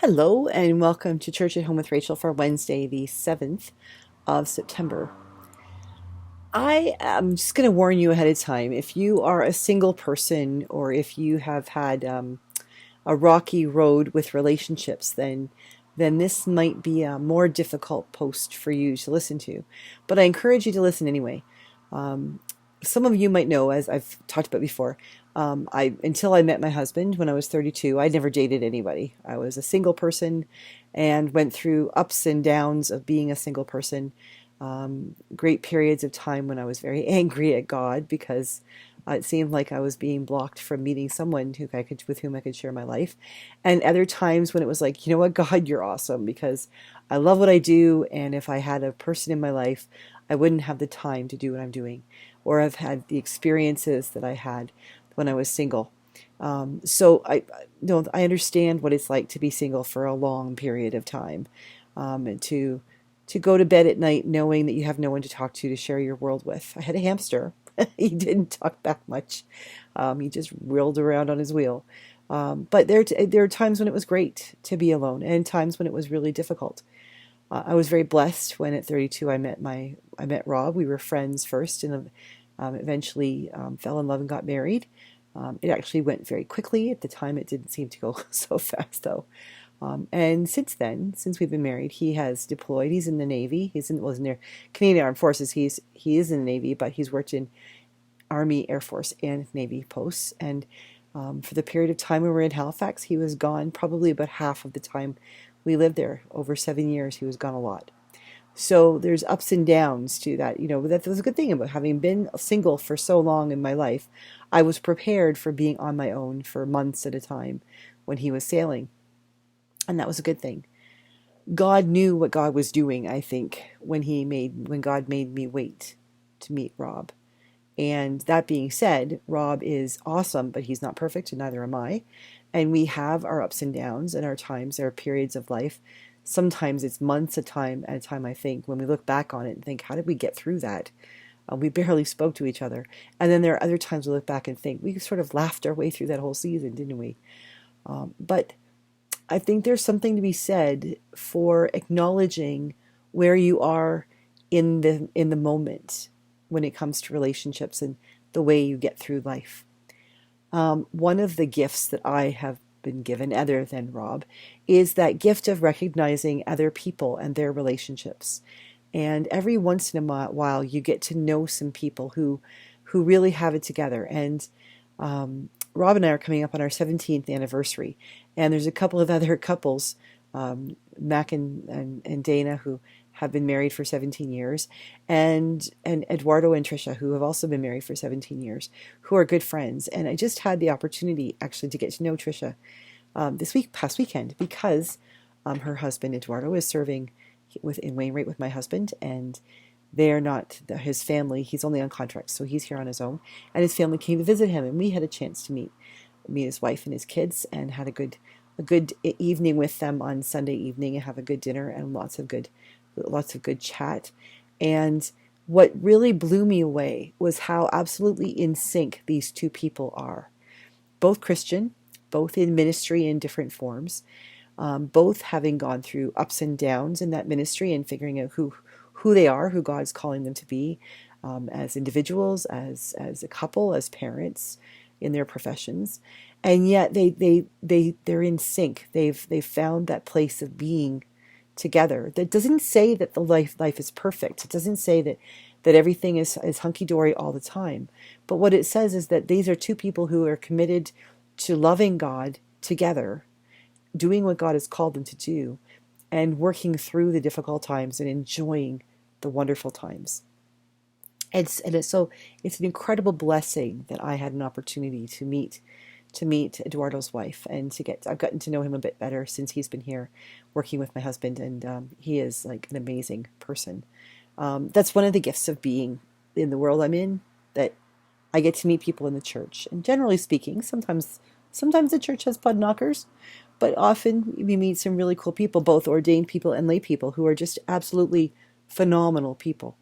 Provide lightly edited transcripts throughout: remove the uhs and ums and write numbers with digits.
Hello, and welcome to Church at Home with Rachel for Wednesday, the 7th of September. I am just going to warn you ahead of time. If you are a single person or if you have had a rocky road with relationships, then this might be a more difficult post for you to listen to. But I encourage you to listen anyway. Um, some of you might know, as I've talked about before, I until I met my husband when I was 32, I never dated anybody. I was a single person and went through ups and downs of being a single person. Great periods of time when I was very angry at God because it seemed like I was being blocked from meeting someone with whom I could share my life, and other times when it was like, you know what, God, you're awesome because I love what I do, and if I had a person in my life, I wouldn't have the time to do what I'm doing, or I've had the experiences that I had when I was single. So I understand what it's like to be single for a long period of time, and to go to bed at night knowing that you have no one to talk to share your world with. I had a hamster. He didn't talk back much. He just whirled around on his wheel. But there are times when it was great to be alone, and times when it was really difficult. I was very blessed when at 32 I met Rob. We were friends first, and eventually fell in love and got married. It actually went very quickly. At the time, it didn't seem to go so fast, though. And since then, since we've been married, he has deployed. He's in the Navy. Was in the Canadian Armed Forces. He is in the Navy, but he's worked in Army, Air Force, and Navy posts. And for the period of time we were in Halifax, he was gone probably about half of the time we lived there. Over 7 years, he was gone a lot. So there's ups and downs to that. That was a good thing about having been single for so long in my life. I was prepared for being on my own for months at a time when he was sailing. And that was a good thing. God knew what God was doing, I think, when God made me wait to meet Rob. And that being said, Rob is awesome, but he's not perfect, and neither am I. And we have our ups and downs and our times. There are periods of life. Sometimes it's months at a time, I think, when we look back on it and think, how did we get through that? We barely spoke to each other. And then there are other times we look back and think, we sort of laughed our way through that whole season, didn't we? But I think there's something to be said for acknowledging where you are in the moment when it comes to relationships and the way you get through life. One of the gifts that I have been given, other than Rob, is that gift of recognizing other people and their relationships. And every once in a while, you get to know some people who really have it together. And Rob and I are coming up on our 17th anniversary, and there's a couple of other couples, Mac and Dana, who have been married for 17 years, and Eduardo and Trisha, who have also been married for 17 years, who are good friends. And I just had the opportunity actually to get to know Trisha past weekend, because her husband Eduardo is serving in Wainwright with my husband, and they're not his family. He's only on contract, so he's here on his own. And his family came to visit him, and we had a chance to meet his wife and his kids, and had a good evening with them on Sunday evening, and have a good dinner and lots of good chat. And what really blew me away was how absolutely in sync these two people are. Both Christian, both in ministry in different forms, both having gone through ups and downs in that ministry and figuring out who they are, who God's calling them to be, as individuals, as a couple, as parents in their professions. And yet they're in sync. They've found that place of being together. That doesn't say that the life is perfect. It doesn't say that everything is hunky-dory all the time. But what it says is that these are two people who are committed to loving God together, doing what God has called them to do, and working through the difficult times and enjoying the wonderful times. It's an incredible blessing that I had an opportunity to meet Eduardo's wife, and I've gotten to know him a bit better since he's been here working with my husband, and he is like an amazing person. That's one of the gifts of being in the world I'm in, that I get to meet people in the church. And generally speaking, sometimes the church has pud knockers, but often we meet some really cool people, both ordained people and lay people, who are just absolutely phenomenal people.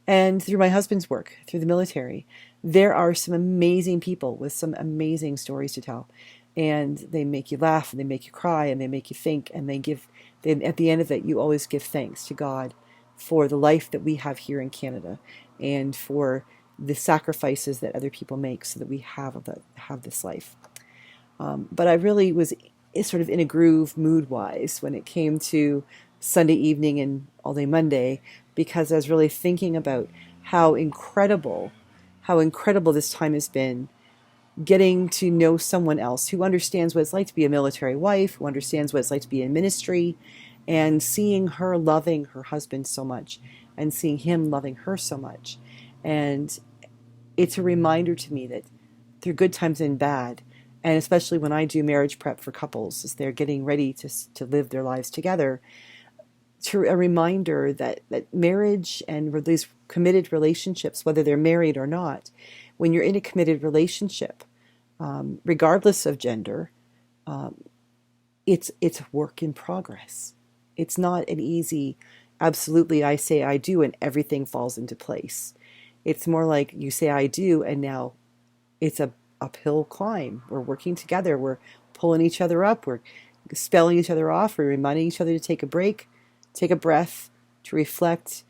And through my husband's work, through the military, there are some amazing people with some amazing stories to tell. and they make you laugh, and they make you cry, and they make you think, and then at the end of it, you always give thanks to God for the life that we have here in Canada, and for the sacrifices that other people make so that we have this life. But I really was sort of in a groove mood-wise when it came to Sunday evening and all day Monday, because I was really thinking about how incredible this time has been, getting to know someone else who understands what it's like to be a military wife, who understands what it's like to be in ministry, and seeing her loving her husband so much, and seeing him loving her so much. And it's a reminder to me that through good times and bad, and especially when I do marriage prep for couples as they're getting ready to live their lives together, to a reminder that marriage and these committed relationships, whether they're married or not, when you're in a committed relationship, regardless of gender, it's a work in progress. It's not an easy, absolutely I say I do and everything falls into place. It's more like you say I do and now it's a uphill climb. We're working together. We're pulling each other up. We're spelling each other off. We're reminding each other to take a break, take a breath, to reflect,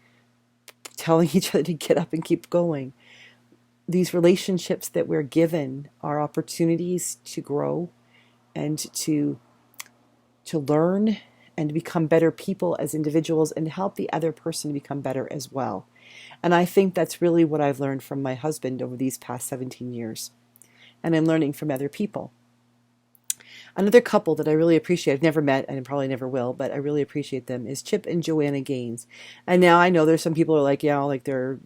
telling each other to get up and keep going. These relationships that we're given are opportunities to grow and to learn and to become better people as individuals, and help the other person to become better as well. And I think that's really what I've learned from my husband over these past 17 years. And I'm learning from other people. Another couple that I really appreciate, I've never met and probably never will, but I really appreciate them, is Chip and Joanna Gaines. And now I know there's some people who are like, yeah, like they're,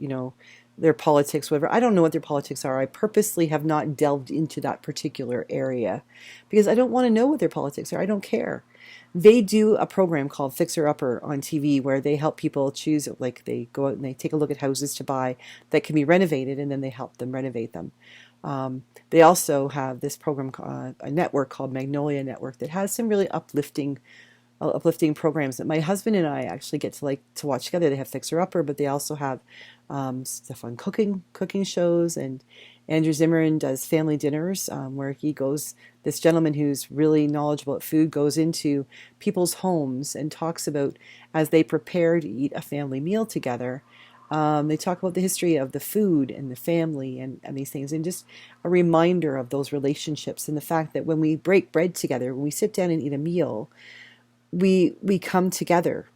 their politics, whatever. I don't know what their politics are. I purposely have not delved into that particular area because I don't want to know what their politics are. I don't care. They do a program called Fixer Upper on TV where they help people choose, like they go out and they take a look at houses to buy that can be renovated, and then they help them renovate them. They also have this program, a network called Magnolia Network, that has some really uplifting programs that my husband and I actually get to watch together. They have Fixer Upper, but they also have stuff on cooking shows, and Andrew Zimmern does family dinners where he goes, this gentleman who's really knowledgeable at food goes into people's homes and talks about, as they prepare to eat a family meal together, they talk about the history of the food and the family and these things, and just a reminder of those relationships and the fact that when we break bread together, when we sit down and eat a meal, we come together.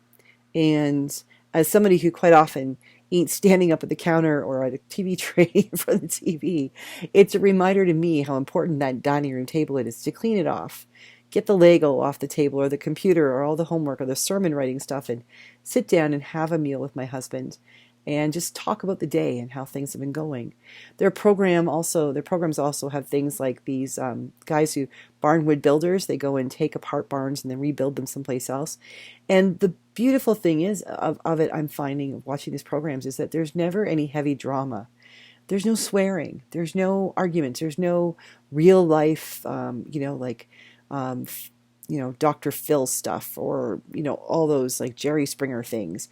And as somebody who quite often eats standing up at the counter or at a TV tray in front of the TV, it's a reminder to me how important that dining room table is, to clean it off, get the Lego off the table or the computer or all the homework or the sermon writing stuff, and sit down and have a meal with my husband and just talk about the day and how things have been going. Their programs also have things like these guys who, barnwood builders, they go and take apart barns and then rebuild them someplace else. And the beautiful thing is of it, I'm finding watching these programs, is that there's never any heavy drama. There's no swearing. There's no arguments. There's no real life, Dr. Phil stuff, or, all those like Jerry Springer things.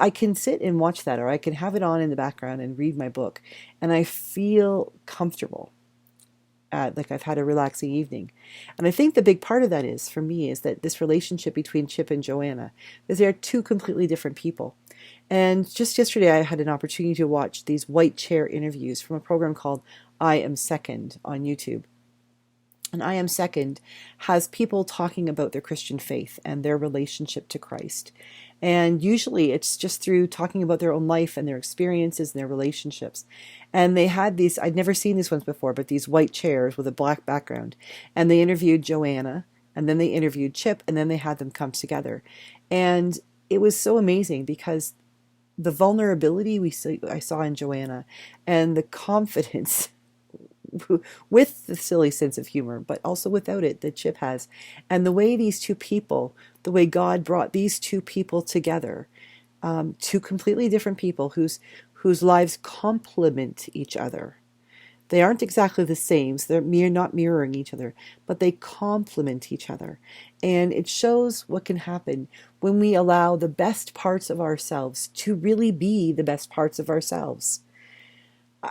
I can sit and watch that, or I can have it on in the background and read my book, and I feel comfortable. Like I've had a relaxing evening. And I think the big part of that is, for me, is that this relationship between Chip and Joanna, is they are two completely different people. And just yesterday I had an opportunity to watch these white chair interviews from a program called I Am Second on YouTube. And I Am Second has people talking about their Christian faith and their relationship to Christ. And usually it's just through talking about their own life and their experiences and their relationships. And they had these, I'd never seen these ones before, but these white chairs with a black background. And they interviewed Joanna, and then they interviewed Chip, and then they had them come together. And it was so amazing because the vulnerability I saw in Joanna, and the confidence with the silly sense of humor, but also without it, that Chip has. And the way the way God brought these two people together, two completely different people whose lives complement each other. They aren't exactly the same, so they're not mirroring each other, but they complement each other. And it shows what can happen when we allow the best parts of ourselves to really be the best parts of ourselves.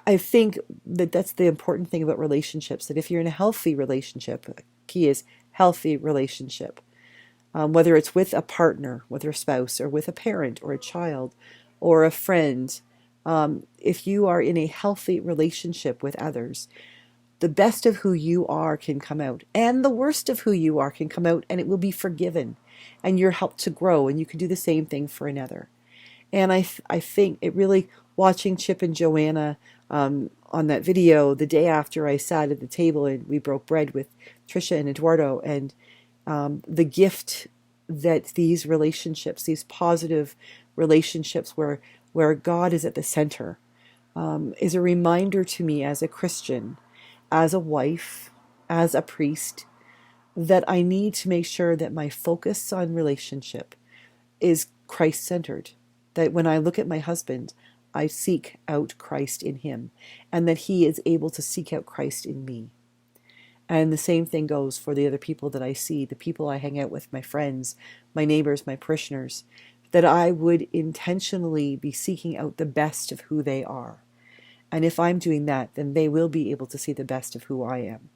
I think that that's the important thing about relationships, that if you're in a healthy relationship, key is healthy relationship, whether it's with a partner, with a spouse, or with a parent or a child or a friend, if you are in a healthy relationship with others, the best of who you are can come out, and the worst of who you are can come out, and it will be forgiven, and you're helped to grow, and you can do the same thing for another. And I think it really, watching Chip and Joanna on that video the day after I sat at the table and we broke bread with Trisha and Eduardo, and the gift that these relationships, these positive relationships where God is at the center, is a reminder to me as a Christian, as a wife, as a priest, that I need to make sure that my focus on relationship is Christ-centered. That when I look at my husband, I seek out Christ in him, and that he is able to seek out Christ in me. And the same thing goes for the other people that I see, the people I hang out with, my friends, my neighbors, my parishioners, that I would intentionally be seeking out the best of who they are. And if I'm doing that, then they will be able to see the best of who I am.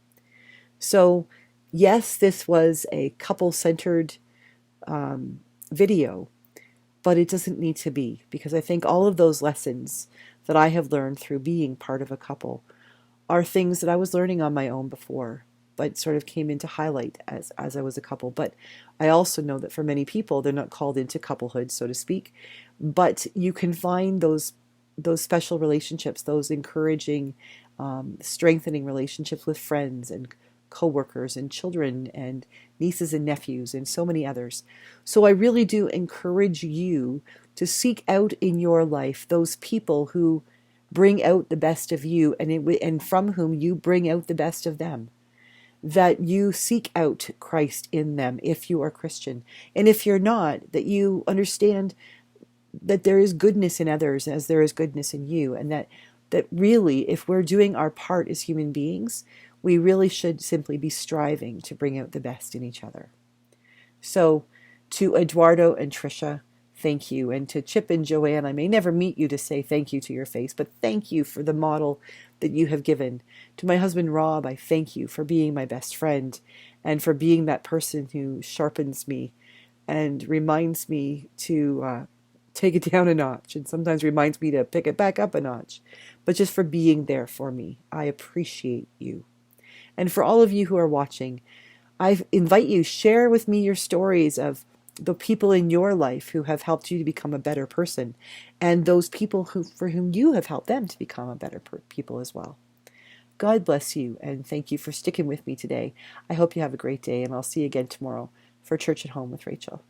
So, yes, this was a couple-centered video, but it doesn't need to be, because I think all of those lessons that I have learned through being part of a couple are things that I was learning on my own before, but sort of came into highlight as I was a couple. But I also know that for many people, they're not called into couplehood, so to speak, but you can find those special relationships, those encouraging, strengthening relationships with friends and coworkers and children and nieces and nephews and so many others. So I really do encourage you to seek out in your life those people who bring out the best of you, and from whom you bring out the best of them. That you seek out Christ in them if you are Christian. And if you're not, that you understand that there is goodness in others as there is goodness in you, and that really, if we're doing our part as human beings, we really should simply be striving to bring out the best in each other. So, to Eduardo and Trisha, thank you. And to Chip and Joanne, I may never meet you to say thank you to your face, but thank you for the model that you have given. To my husband, Rob, I thank you for being my best friend and for being that person who sharpens me and reminds me to take it down a notch, and sometimes reminds me to pick it back up a notch, but just for being there for me. I appreciate you. And for all of you who are watching, I invite you, share with me your stories of the people in your life who have helped you to become a better person, and those people for whom you have helped them to become a better people as well. God bless you, and thank you for sticking with me today. I hope you have a great day, and I'll see you again tomorrow for Church at Home with Rachel.